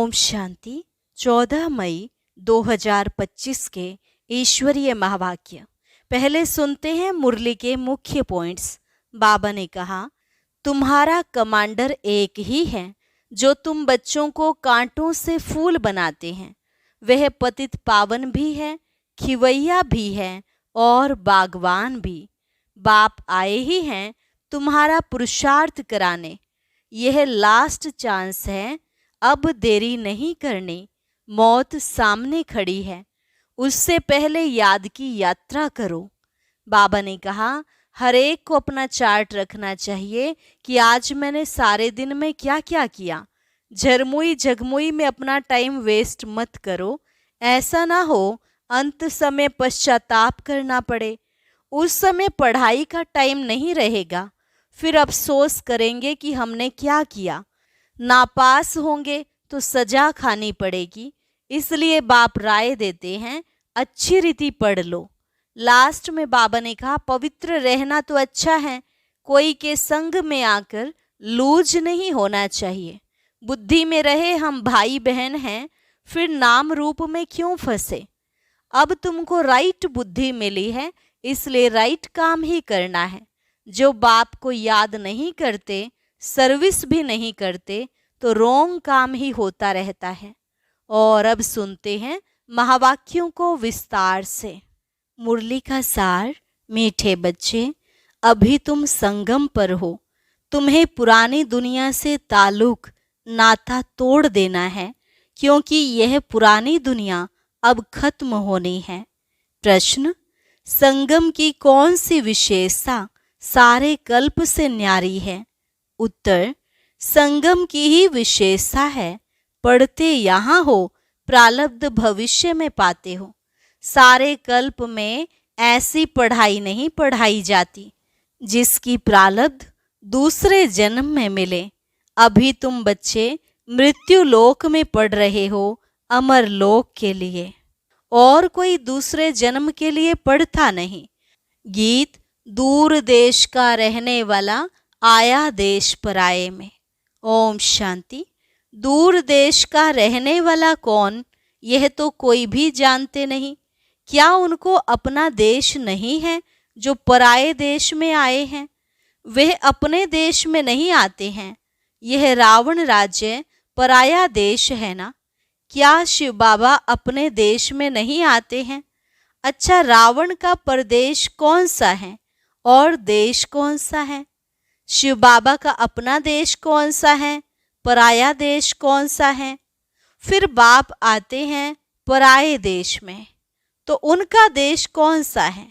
ओम शांति। 14 मई 2025 के ईश्वरीय महावाक्य। पहले सुनते हैं मुरली के मुख्य पॉइंट्स। बाबा ने कहा, तुम्हारा कमांडर एक ही है जो तुम बच्चों को कांटों से फूल बनाते हैं। वह पतित पावन भी है, खिवैया भी है और बागवान भी। बाप आए ही हैं तुम्हारा पुरुषार्थ कराने। यह लास्ट चांस है, अब देरी नहीं करनी। मौत सामने खड़ी है, उससे पहले याद की यात्रा करो। बाबा ने कहा, हर एक को अपना चार्ट रखना चाहिए कि आज मैंने सारे दिन में क्या क्या किया। झरमुई झगमुई में अपना टाइम वेस्ट मत करो। ऐसा ना हो अंत समय पश्चाताप करना पड़े। उस समय पढ़ाई का टाइम नहीं रहेगा, फिर अफसोस करेंगे कि हमने क्या किया। नापास होंगे तो सजा खानी पड़ेगी। इसलिए बाप राय देते हैं, अच्छी रीति पढ़ लो। लास्ट में बाबा ने कहा, पवित्र रहना तो अच्छा है, कोई के संग में आकर लूज नहीं होना चाहिए। बुद्धि में रहे हम भाई बहन हैं, फिर नाम रूप में क्यों फंसे। अब तुमको राइट बुद्धि मिली है, इसलिए राइट काम ही करना है। जो बाप को याद नहीं करते, सर्विस भी नहीं करते, तो रोंग काम ही होता रहता है। और अब सुनते हैं महावाक्यों को विस्तार से। मुरली का सार। मीठे बच्चे, अभी तुम संगम पर हो। तुम्हें पुरानी दुनिया से ताल्लुक नाता तोड़ देना है, क्योंकि यह पुरानी दुनिया अब खत्म होनी है। प्रश्न, संगम की कौन सी विशेषता सारे कल्प से न्यारी है? उत्तर, संगम की ही विशेषता है। पढ़ते यहाँ हो, प्रारब्ध भविष्य में पाते हो। सारे कल्प में ऐसी पढ़ाई नहीं पढ़ाई जाती जिसकी प्रारब्ध दूसरे जन्म में मिले। अभी तुम बच्चे मृत्यु लोक में पढ़ रहे हो, अमर लोक के लिए, और कोई दूसरे जन्म के लिए पढ़ता नहीं। गीत, दूर देश का रहने वाला आया देश पराये में। ओम शांति। दूर देश का रहने वाला कौन, यह तो कोई भी जानते नहीं। क्या उनको अपना देश नहीं है जो पराये देश में आए हैं? वह अपने देश में नहीं आते हैं। यह रावण राज्य पराया देश है ना। क्या शिव बाबा अपने देश में नहीं आते हैं? अच्छा, रावण का प्रदेश कौन सा है और देश कौन सा है? शिव बाबा का अपना देश कौन सा है, पराया देश कौन सा है? फिर बाप आते हैं पराये देश में, तो उनका देश कौन सा है?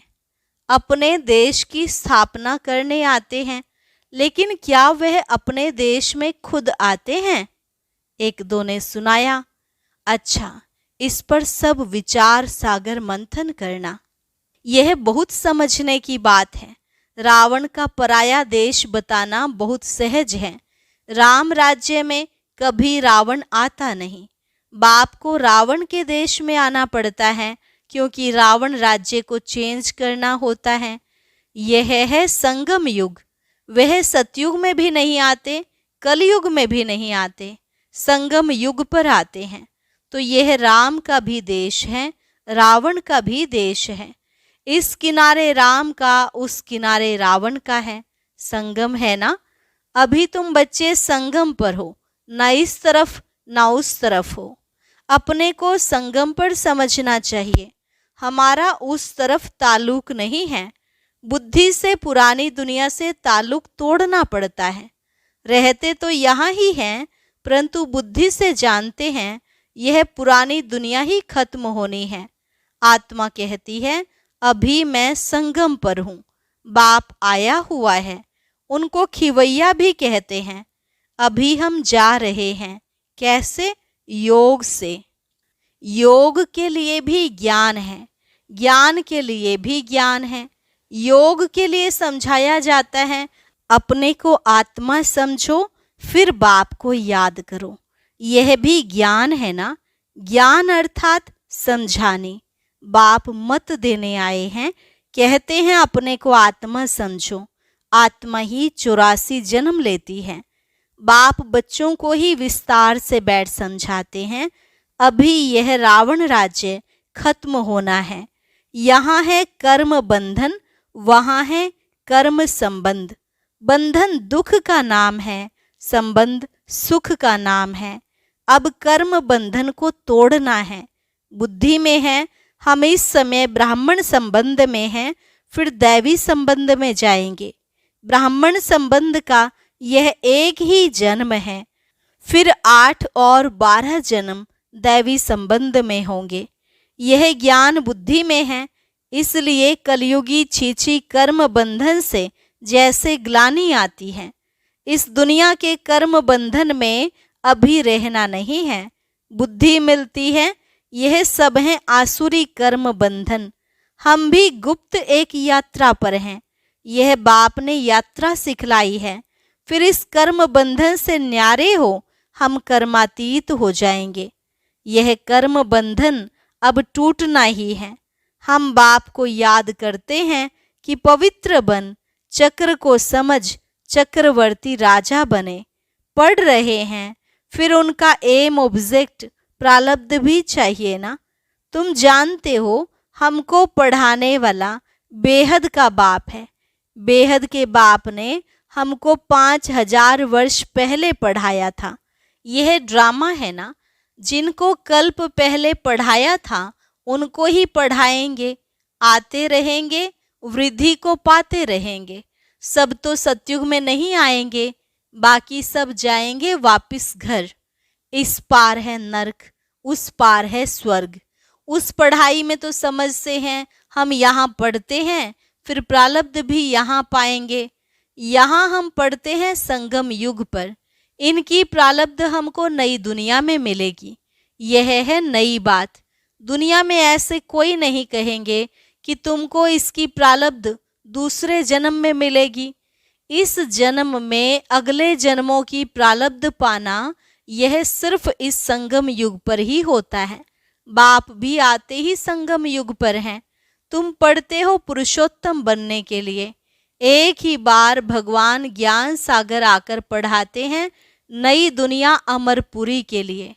अपने देश की स्थापना करने आते हैं, लेकिन क्या वह अपने देश में खुद आते हैं? एक दो ने सुनाया। अच्छा, इस पर सब विचार सागर मंथन करना। यह बहुत समझने की बात है। रावण का पराया देश बताना बहुत सहज है। राम राज्य में कभी रावण आता नहीं। बाप को रावण के देश में आना पड़ता है, क्योंकि रावण राज्य को चेंज करना होता है। यह है संगम युग। वह सतयुग में भी नहीं आते, कलयुग में भी नहीं आते, संगम युग पर आते हैं। तो यह राम का भी देश है, रावण का भी देश है। इस किनारे राम का, उस किनारे रावण का है। संगम है ना। अभी तुम बच्चे संगम पर हो, ना इस तरफ ना उस तरफ हो। अपने को संगम पर समझना चाहिए। हमारा उस तरफ ताल्लुक नहीं है। बुद्धि से पुरानी दुनिया से ताल्लुक तोड़ना पड़ता है। रहते तो यहाँ ही हैं, परंतु बुद्धि से जानते हैं यह पुरानी दुनिया ही खत्म होनी है। आत्मा कहती है, अभी मैं संगम पर हूँ। बाप आया हुआ है। उनको खिवैया भी कहते हैं। अभी हम जा रहे हैं। कैसे? योग से। योग के लिए भी ज्ञान है, ज्ञान के लिए भी ज्ञान है। योग के लिए समझाया जाता है, अपने को आत्मा समझो, फिर बाप को याद करो। यह भी ज्ञान है ना। ज्ञान अर्थात समझाने। बाप मत देने आए हैं। कहते हैं अपने को आत्मा समझो। आत्मा ही 84 जन्म लेती है। बाप बच्चों को ही विस्तार से बैठ समझाते हैं, अभी यह रावण राज्य खत्म होना है। यहाँ है कर्म बंधन, वहाँ है कर्म संबंध। बंधन दुख का नाम है, संबंध सुख का नाम है। अब कर्म बंधन को तोड़ना है। बुद्धि में है, हम इस समय ब्राह्मण संबंध में हैं, फिर दैवी संबंध में जाएंगे। ब्राह्मण संबंध का यह एक ही जन्म है, फिर 8 और 12 जन्म दैवी संबंध में होंगे। यह ज्ञान बुद्धि में है, इसलिए कलयुगी छीछी कर्म बंधन से जैसे ग्लानि आती है, इस दुनिया के कर्म बंधन में अभी रहना नहीं है। बुद्धि मिलती है, यह सब है आसुरी कर्म बंधन। हम भी गुप्त एक यात्रा पर हैं, यह बाप ने यात्रा सिखलाई है। फिर इस कर्म बंधन से न्यारे हो हम कर्मातीत हो जाएंगे। यह कर्म बंधन अब टूटना ही है। हम बाप को याद करते हैं कि पवित्र बन, चक्र को समझ, चक्रवर्ती राजा बने। पढ़ रहे हैं, फिर उनका एम ऑब्जेक्ट प्रारब्ध भी चाहिए ना। तुम जानते हो, हमको पढ़ाने वाला बेहद का बाप है। बेहद के बाप ने हमको 5000 वर्ष पहले पढ़ाया था। यह ड्रामा है ना। जिनको कल्प पहले पढ़ाया था उनको ही पढ़ाएंगे, आते रहेंगे, वृद्धि को पाते रहेंगे। सब तो सतयुग में नहीं आएंगे, बाकी सब जाएंगे वापिस घर। इस पार है नरक, उस पार है स्वर्ग। उस पढ़ाई में तो समझते हैं हम यहाँ पढ़ते हैं, फिर प्रारब्ध भी यहाँ पाएंगे। यहाँ हम पढ़ते हैं संगम युग पर। इनकी प्रारब्ध हमको नई दुनिया में मिलेगी। यह है नई बात। दुनिया में ऐसे कोई नहीं कहेंगे कि तुमको इसकी प्रारब्ध दूसरे जन्म में मिलेगी। इस जन्म में अगले जन्मों की प्रारब्ध पाना, यह सिर्फ इस संगम युग पर ही होता है। बाप भी आते ही संगम युग पर हैं। तुम पढ़ते हो पुरुषोत्तम बनने के लिए। एक ही बार भगवान ज्ञान सागर आकर पढ़ाते हैं नई दुनिया अमरपुरी के लिए।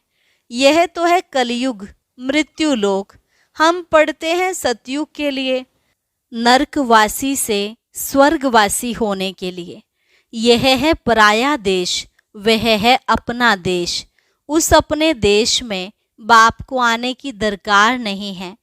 यह तो है कलयुग, मृत्यु लोक। हम पढ़ते हैं सतयुग के लिए, नरकवासी से स्वर्गवासी होने के लिए। यह है पराया देश, वह है अपना देश। उस अपने देश में बाप को आने की दरकार नहीं है।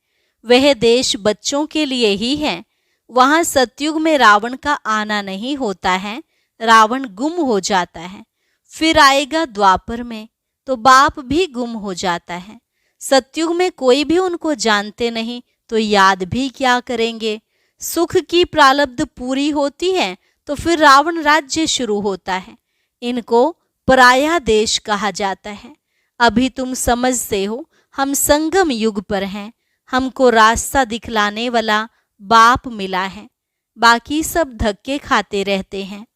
वह देश बच्चों के लिए ही है। वहाँ सतयुग में रावण का आना नहीं होता है, रावण गुम हो जाता है। फिर आएगा द्वापर में तो बाप भी गुम हो जाता है। सतयुग में कोई भी उनको जानते नहीं तो याद भी क्या करेंगे। सुख की प्रारब्ध पूरी होती है तो फिर रावण राज्य शुरू होता है। इनको पराया देश कहा जाता है। अभी तुम समझते हो हम संगम युग पर हैं। हमको रास्ता दिखलाने वाला बाप मिला है। बाकी सब धक्के खाते रहते हैं।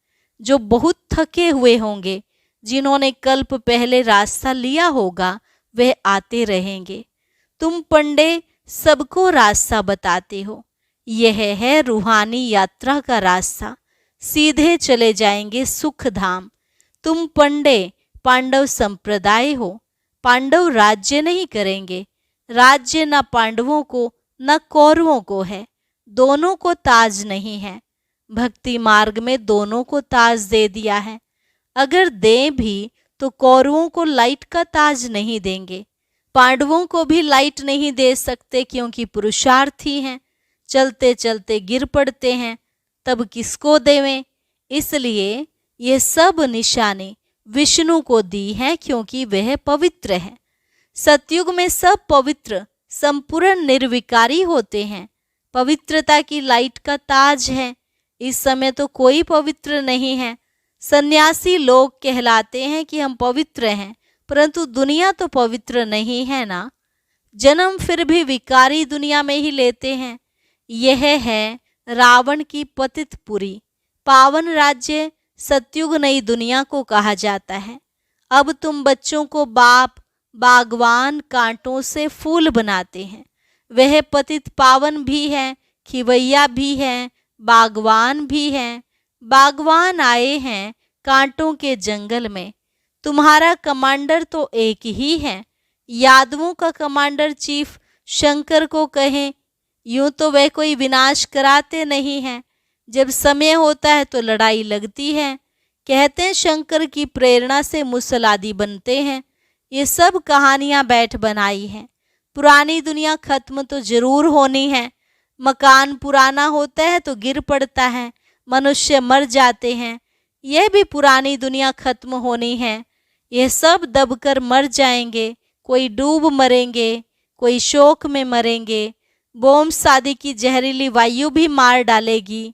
जो बहुत थके हुए होंगे, जिन्होंने कल्प पहले रास्ता लिया होगा, वह आते रहेंगे। तुम पंडे सबको रास्ता बताते हो। यह है रूहानी यात्रा का रास्ता। सीधे चले जाएंगे सुख धाम। तुम पंडे पांडव संप्रदाय हो। पांडव राज्य नहीं करेंगे। राज्य न पांडवों को न कौरवों को है। दोनों को ताज नहीं है। भक्ति मार्ग में दोनों को ताज दे दिया है। अगर दें भी तो कौरवों को लाइट का ताज नहीं देंगे। पांडवों को भी लाइट नहीं दे सकते क्योंकि पुरुषार्थी हैं। चलते चलते गिर पड़ते हैं, तब किसको देवें? इसलिए ये सब निशानी विष्णु को दी हैं क्योंकि वह पवित्र है। सतयुग में सब पवित्र संपूर्ण निर्विकारी होते हैं। पवित्रता की लाइट का ताज है। इस समय तो कोई पवित्र नहीं है। सन्यासी लोग कहलाते हैं कि हम पवित्र हैं, परंतु दुनिया तो पवित्र नहीं है ना। जन्म फिर भी विकारी दुनिया में ही लेते हैं। यह है रावण की पतितपुरी। पावन राज्य सतयुग नई दुनिया को कहा जाता है। अब तुम बच्चों को बाप बागवान कांटों से फूल बनाते हैं। वह पतित पावन भी है, खिवैया भी है, बागवान भी है। बागवान आए हैं कांटों के जंगल में, तुम्हारा कमांडर तो एक ही है। यादवों का कमांडर चीफ शंकर को कहें, यूं तो वे कोई विनाश कराते नहीं हैं, जब समय होता है तो लड़ाई लगती है। कहते हैं शंकर की प्रेरणा से मूसल आदि बनते हैं। ये सब कहानियां बैठ बनाई हैं। पुरानी दुनिया खत्म तो जरूर होनी है। मकान पुराना होता है तो गिर पड़ता है, मनुष्य मर जाते हैं। यह भी पुरानी दुनिया खत्म होनी है। यह सब दबकर मर जाएंगे, कोई डूब मरेंगे, कोई शोक में मरेंगे। बोम शादी की जहरीली वायु भी मार डालेगी।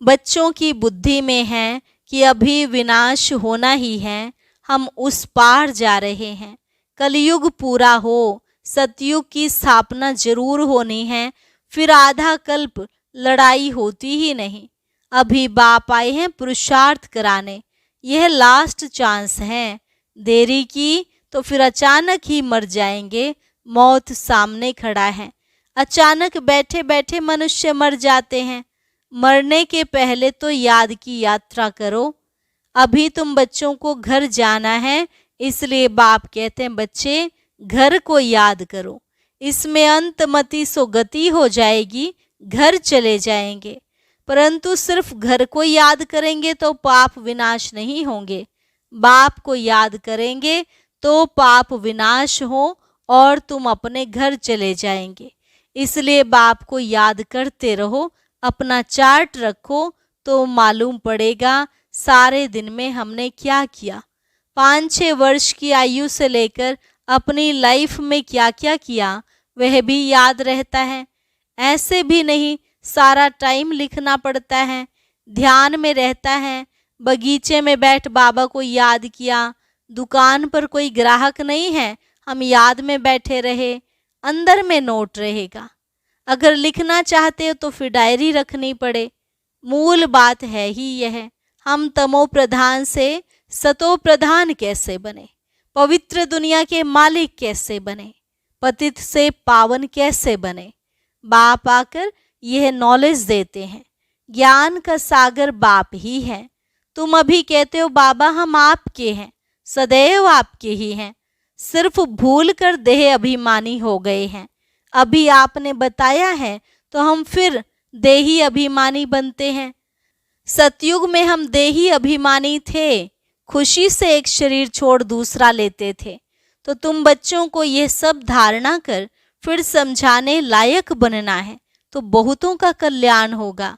बच्चों की बुद्धि में है कि अभी विनाश होना ही है, हम उस पार जा रहे हैं। कलयुग पूरा हो, सतयुग की स्थापना जरूर होनी है, फिर आधा कल्प लड़ाई होती ही नहीं। अभी बाप आए हैं पुरुषार्थ कराने, यह लास्ट चांस है। देरी की तो फिर अचानक ही मर जाएंगे, मौत सामने खड़ा है। अचानक बैठे बैठे मनुष्य मर जाते हैं। मरने के पहले तो याद की यात्रा करो। अभी तुम बच्चों को घर जाना है, इसलिए बाप कहते हैं बच्चे घर को याद करो। इसमें अंतमति सो गति हो जाएगी, घर चले जाएंगे। परंतु सिर्फ घर को याद करेंगे तो पाप विनाश नहीं होंगे। बाप को याद करेंगे तो पाप विनाश हो और तुम अपने घर चले जाएंगे। इसलिए बाप को याद करते रहो, अपना चार्ट रखो तो मालूम पड़ेगा सारे दिन में हमने क्या किया। 5-6 वर्ष की आयु से लेकर अपनी लाइफ में क्या क्या किया वह भी याद रहता है। ऐसे भी नहीं सारा टाइम लिखना पड़ता है, ध्यान में रहता है। बगीचे में बैठ बाबा को याद किया, दुकान पर कोई ग्राहक नहीं है, हम याद में बैठे रहे, अंदर में नोट रहेगा। अगर लिखना चाहते हो तो फिर डायरी रखनी पड़े। मूल बात है ही यह, हम तमो प्रधान से सतो प्रधान कैसे बने, पवित्र दुनिया के मालिक कैसे बने, पतित से पावन कैसे बने। बाप आकर यह नॉलेज देते हैं। ज्ञान का सागर बाप ही है। तुम अभी कहते हो बाबा हम आपके हैं, सदैव आपके ही हैं, सिर्फ भूल कर देह अभिमानी हो गए हैं। अभी आपने बताया है तो हम फिर देही अभिमानी बनते हैं। सतयुग में हम देही अभिमानी थे, खुशी से एक शरीर छोड़ दूसरा लेते थे। तो तुम बच्चों को यह सब धारणा कर फिर समझाने लायक बनना है तो बहुतों का कल्याण होगा।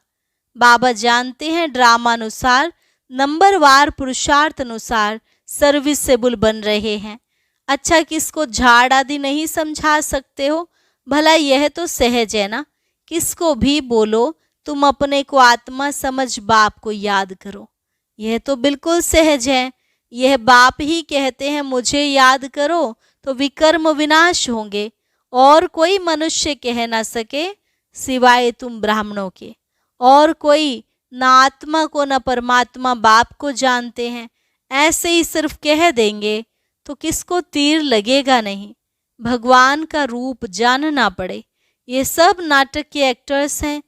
बाबा जानते हैं ड्रामा अनुसार, नंबरवार पुरुषार्थ अनुसार सर्विसेबल बन रहे हैं। अच्छा किसको झाड़ आदि नहीं समझा सकते हो? भला यह तो सहज है ना, किसको भी बोलो तुम अपने को आत्मा समझ बाप को याद करो, यह तो बिल्कुल सहज है। यह बाप ही कहते हैं मुझे याद करो तो विकर्म विनाश होंगे, और कोई मनुष्य कह ना सके सिवाय तुम ब्राह्मणों के। और कोई ना आत्मा को न परमात्मा बाप को जानते हैं, ऐसे ही सिर्फ कह देंगे तो किसको तीर लगेगा नहीं। भगवान का रूप जानना पड़े। ये सब नाटक के एक्टर्स हैं।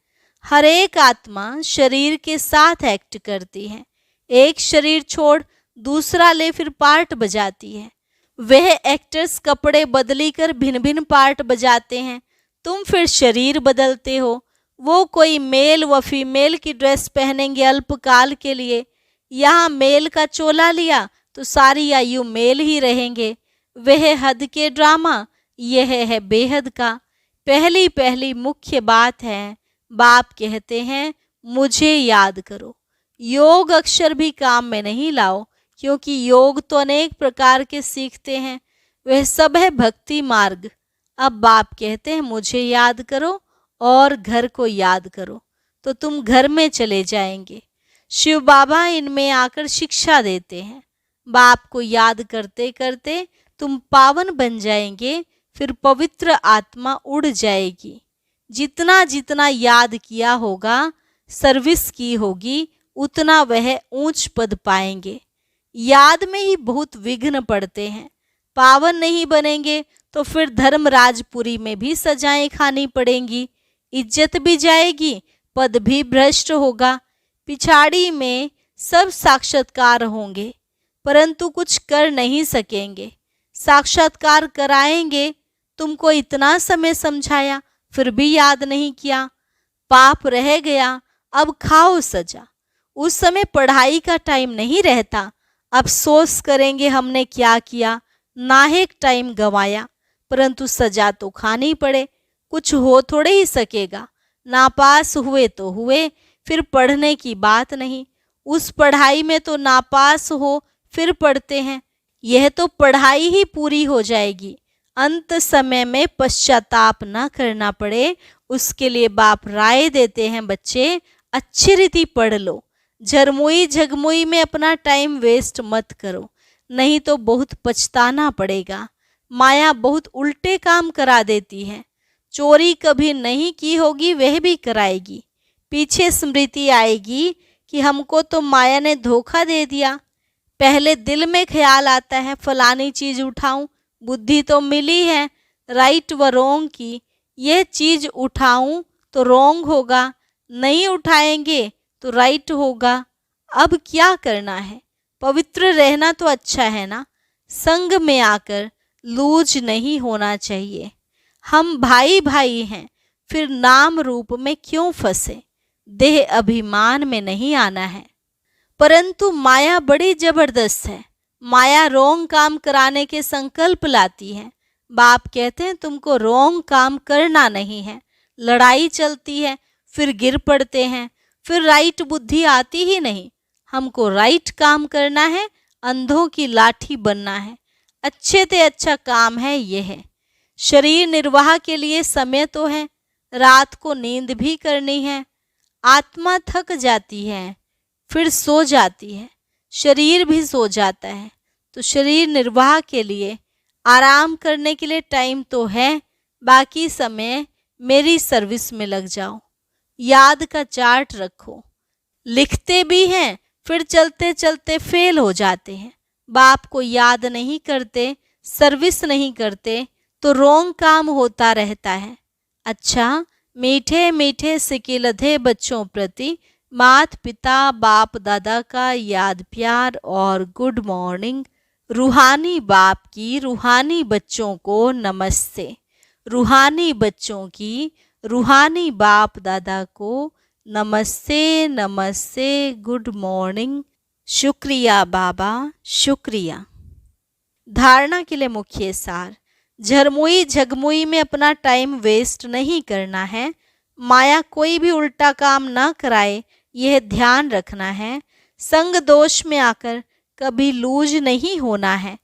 हर एक आत्मा शरीर के साथ एक्ट करती है। एक शरीर छोड़ दूसरा ले फिर पार्ट बजाती है। वह एक्टर्स कपड़े बदली कर भिन्न भिन्न पार्ट बजाते हैं, तुम फिर शरीर बदलते हो। वो कोई मेल व फीमेल की ड्रेस पहनेंगे अल्पकाल के लिए, यहाँ मेल का चोला लिया तो सारी आयु मेल ही रहेंगे। वह हद के ड्रामा, यह है बेहद का। पहली पहली मुख्य बात है बाप कहते हैं मुझे याद करो। योग अक्षर भी काम में नहीं लाओ, क्योंकि योग तो अनेक प्रकार के सीखते हैं, वह सब है भक्ति मार्ग। अब बाप कहते हैं मुझे याद करो और घर को याद करो, तो तुम घर में चले जाएंगे। शिव बाबा इनमें आकर शिक्षा देते हैं। बाप को याद करते करते तुम पावन बन जाएंगे, फिर पवित्र आत्मा उड़ जाएगी। जितना जितना याद किया होगा, सर्विस की होगी, उतना वह ऊंच पद पाएंगे। याद में ही बहुत विघ्न पड़ते हैं। पावन नहीं बनेंगे तो फिर धर्मराजपुरी में भी सजाएं खानी पड़ेंगी, इज्जत भी जाएगी, पद भी भ्रष्ट होगा। पिछाड़ी में सब साक्षात्कार होंगे, परंतु कुछ कर नहीं सकेंगे। साक्षात्कार कराएंगे, तुमको इतना समय समझाया फिर भी याद नहीं किया, पाप रह गया, अब खाओ सजा। उस समय पढ़ाई का टाइम नहीं रहता, अफसोस करेंगे हमने क्या किया, नाहक टाइम गंवाया, परंतु सजा तो खानी पड़े, कुछ हो थोड़े ही सकेगा। नापास हुए तो हुए, फिर पढ़ने की बात नहीं। उस पढ़ाई में तो नापास हो फिर पढ़ते हैं, यह तो पढ़ाई ही पूरी हो जाएगी। अंत समय में पश्चाताप न करना पड़े, उसके लिए बाप राय देते हैं, बच्चे अच्छी रीति पढ़ लो, झरमुई झगमुई में अपना टाइम वेस्ट मत करो, नहीं तो बहुत पछताना पड़ेगा। माया बहुत उल्टे काम करा देती है, चोरी कभी नहीं की होगी वह भी कराएगी। पीछे स्मृति आएगी कि हमको तो माया ने धोखा दे दिया। पहले दिल में ख्याल आता है फलानी चीज उठाऊं, बुद्धि तो मिली है राइट व रोंग की, यह चीज उठाऊं तो रोंग होगा, नहीं उठाएंगे तो राइट होगा। अब क्या करना है, पवित्र रहना तो अच्छा है ना, संग में आकर लूज नहीं होना चाहिए। हम भाई भाई हैं, फिर नाम रूप में क्यों फंसे, देह अभिमान में नहीं आना है। परंतु माया बड़ी जबरदस्त है, माया रोंग काम कराने के संकल्प लाती है। बाप कहते हैं तुमको रोंग काम करना नहीं है, लड़ाई चलती है फिर गिर पड़ते हैं, फिर राइट बुद्धि आती ही नहीं। हमको राइट काम करना है, अंधों की लाठी बनना है, अच्छे से अच्छा काम है यह है। शरीर निर्वाह के लिए समय तो है, रात को नींद भी करनी है, आत्मा थक जाती है फिर सो जाती है, शरीर भी सो जाता है, तो शरीर निर्वाह के लिए आराम करने के लिए टाइम तो है, बाकी समय मेरी सर्विस में लग जाओ। याद का चार्ट रखो, लिखते भी हैं फिर चलते चलते फेल हो जाते हैं, बाप को याद नहीं करते, सर्विस नहीं करते तो रोंग काम होता रहता है। अच्छा, मीठे मीठे सिकिलधे बच्चों प्रति मात पिता बाप दादा का याद प्यार और गुड मॉर्निंग। रूहानी बाप की रूहानी बच्चों को नमस्ते, रूहानी बच्चों की रूहानी बाप दादा को नमस्ते नमस्ते, गुड मॉर्निंग। शुक्रिया बाबा, शुक्रिया। धारणा के लिए मुख्य सार, झरमुई झगमुई में अपना टाइम वेस्ट नहीं करना है, माया कोई भी उल्टा काम न कराए यह ध्यान रखना है। संग दोष में आकर कभी लूज नहीं होना है,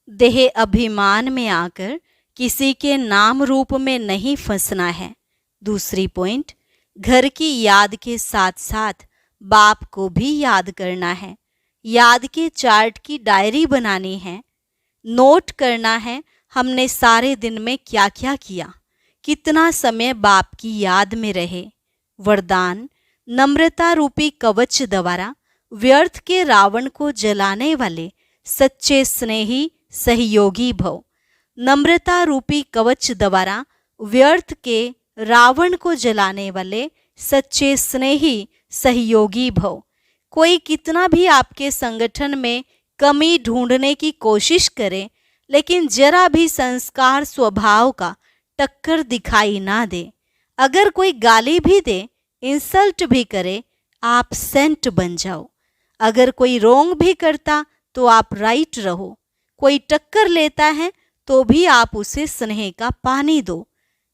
देह अभिमान में आकर किसी के नाम रूप में नहीं फंसना है। दूसरी पॉइंट, घर की याद के साथ साथ बाप को भी याद करना है, याद के चार्ट की डायरी बनानी है, नोट करना है हमने सारे दिन में क्या क्या किया, कितना समय बाप की याद में रहे। वरदान, नम्रता रूपी कवच द्वारा व्यर्थ के रावण को जलाने वाले सच्चे स्नेही सहयोगी भव। नम्रता रूपी कवच द्वारा व्यर्थ के रावण को जलाने वाले सच्चे स्नेही सहयोगी भव। कोई कितना भी आपके संगठन में कमी ढूंढने की कोशिश करे, लेकिन जरा भी संस्कार स्वभाव का टक्कर दिखाई ना दे। अगर कोई गाली भी दे, इंसल्ट भी करे, आप सेंट बन जाओ। अगर कोई रोंग भी करता तो आप राइट रहो। कोई टक्कर लेता है तो भी आप उसे स्नेह का पानी दो।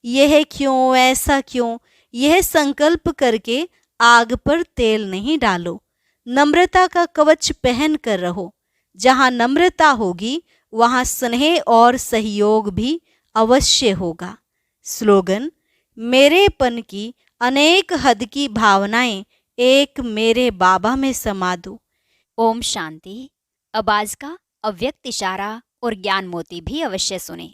यह क्यों, ऐसा क्यों, यह संकल्प करके आग पर तेल नहीं डालो। नम्रता का कवच पहन कर रहो। जहाँ नम्रता होगी वहाँ स्नेह और सहयोग भी अवश्य होगा। स्लोगन, मेरेपन की अनेक हद की भावनाएं एक मेरे बाबा में समा दो। ओम शांति। अब आज का अव्यक्त इशारा और ज्ञान मोती भी अवश्य सुने।